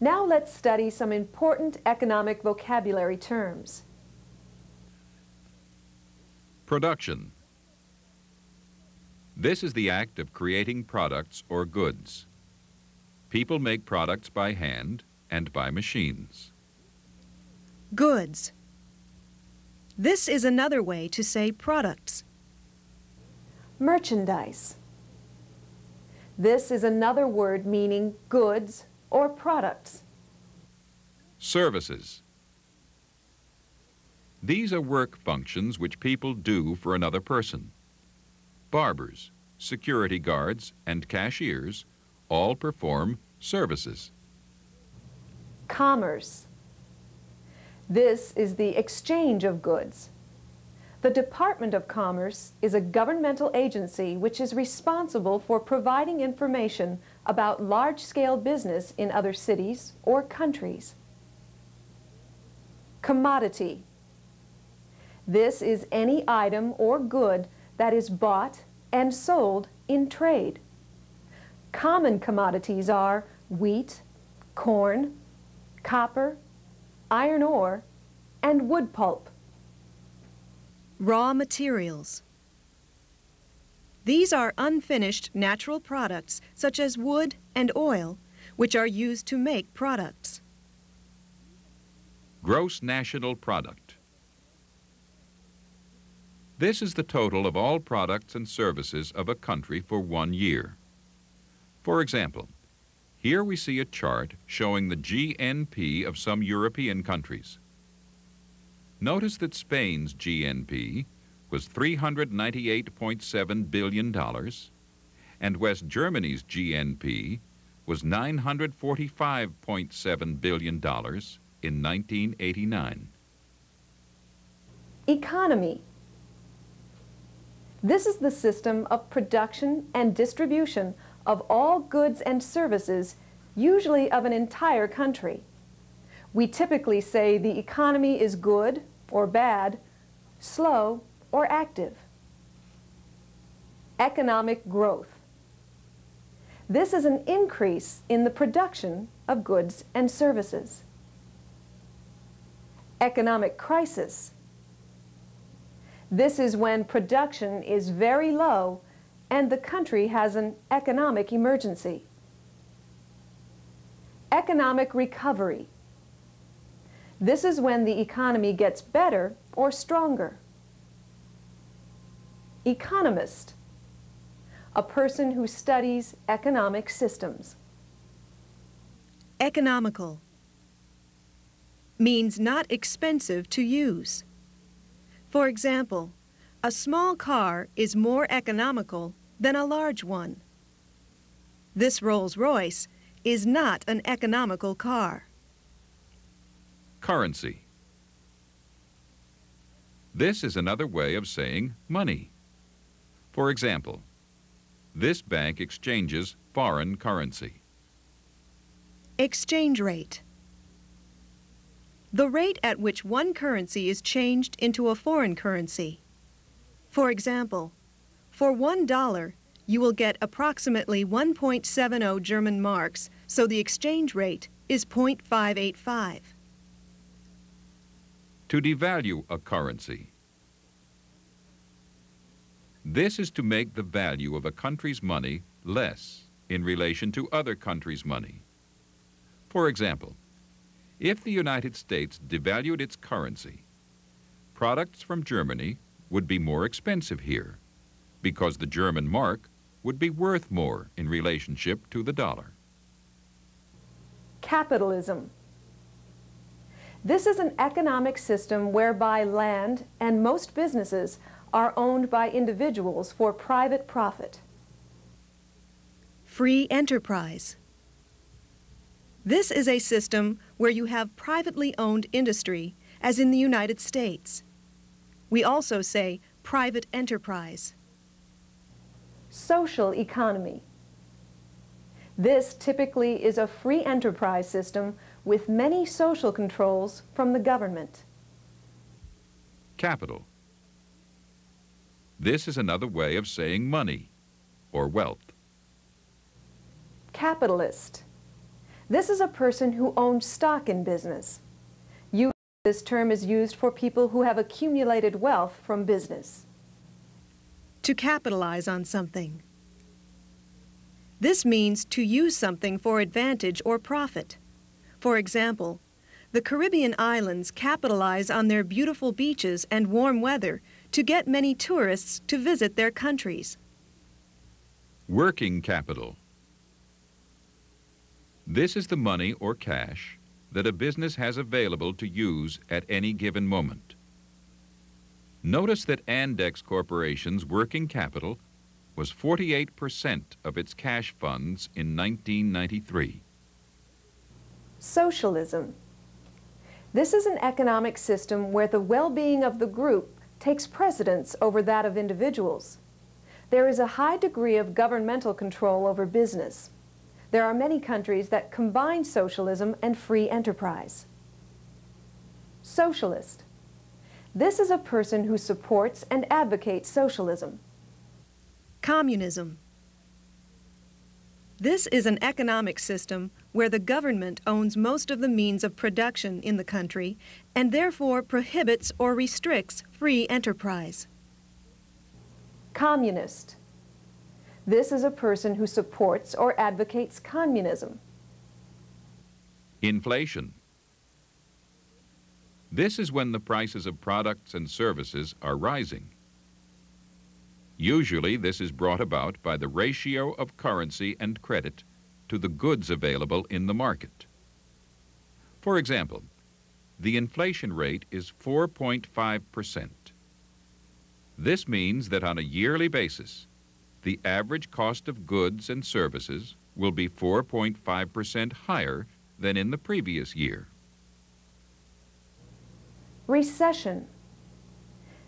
Now let's study some important economic vocabulary terms. Production. This is the act of creating products or goods. People make products by hand and by machines. Goods. This is another way to say products. Merchandise. This is another word meaning goods or products. Services. These are work functions which people do for another person. Barbers, security guards, and cashiers all perform services. Commerce. This is the exchange of goods. The Department of Commerce is a governmental agency which is responsible for providing information about large-scale business in other cities or countries. Commodity. This is any item or good that is bought and sold in trade. Common commodities are wheat, corn, copper, iron ore, and wood pulp. Raw materials. These are unfinished natural products such as wood and oil, which are used to make products. Gross national product. This is the total of all products and services of a country for 1 year. For example, here we see a chart showing the GNP of some European countries. Notice that Spain's GNP was $398.7 billion, and West Germany's GNP was $945.7 billion in 1989. Economy. This is the system of production and distribution of all goods and services, usually of an entire country. We typically say the economy is good or bad, slow or active. Economic growth. This is an increase in the production of goods and services. Economic crisis. This is when production is very low and the country has an economic emergency. Economic recovery. This is when the economy gets better or stronger. Economist. A person who studies economic systems. Economical. Means not expensive to use. For example, a small car is more economical than a large one. This Rolls-Royce is not an economical car. Currency. This is another way of saying money. For example, this bank exchanges foreign currency. Exchange rate. The rate at which one currency is changed into a foreign currency. For example, for $1, you will get approximately 1.70 German marks, so the exchange rate is 0.585. To devalue a currency. This is to make the value of a country's money less in relation to other countries' money. For example, if the United States devalued its currency, products from Germany would be more expensive here because the German mark would be worth more in relationship to the dollar. Capitalism. This is an economic system whereby land and most businesses are owned by individuals for private profit. Free enterprise. This is a system where you have privately owned industry, as in the United States. We also say private enterprise. Social economy. This typically is a free enterprise system with many social controls from the government. Capital. This is another way of saying money or wealth. Capitalist. This is a person who owns stock in business. Usually, this term is used for people who have accumulated wealth from business. To capitalize on something. This means to use something for advantage or profit. For example, the Caribbean islands capitalize on their beautiful beaches and warm weather to get many tourists to visit their countries. Working capital. This is the money or cash that a business has available to use at any given moment. Notice that Andex Corporation's working capital was 48% of its cash funds in 1993. Socialism. This is an economic system where the well-being of the group takes precedence over that of individuals. There is a high degree of governmental control over business. There are many countries that combine socialism and free enterprise. Socialist. This is a person who supports and advocates socialism. Communism. This is an economic system where the government owns most of the means of production in the country and therefore prohibits or restricts free enterprise. Communist. This is a person who supports or advocates communism. Inflation. This is when the prices of products and services are rising. Usually, this is brought about by the ratio of currency and credit to the goods available in the market. For example, the inflation rate is 4.5%. This means that on a yearly basis, the average cost of goods and services will be 4.5% higher than in the previous year. Recession.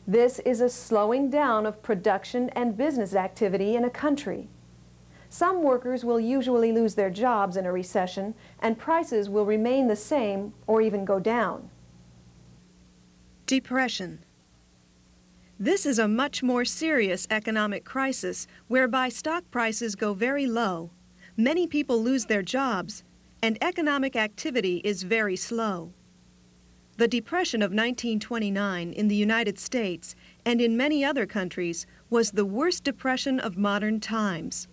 This is a slowing down of production and business activity in a country. Some workers will usually lose their jobs in a recession, and prices will remain the same or even go down. Depression. This is a much more serious economic crisis whereby stock prices go very low, many people lose their jobs, and economic activity is very slow. The Depression of 1929 in the United States and in many other countries was the worst depression of modern times.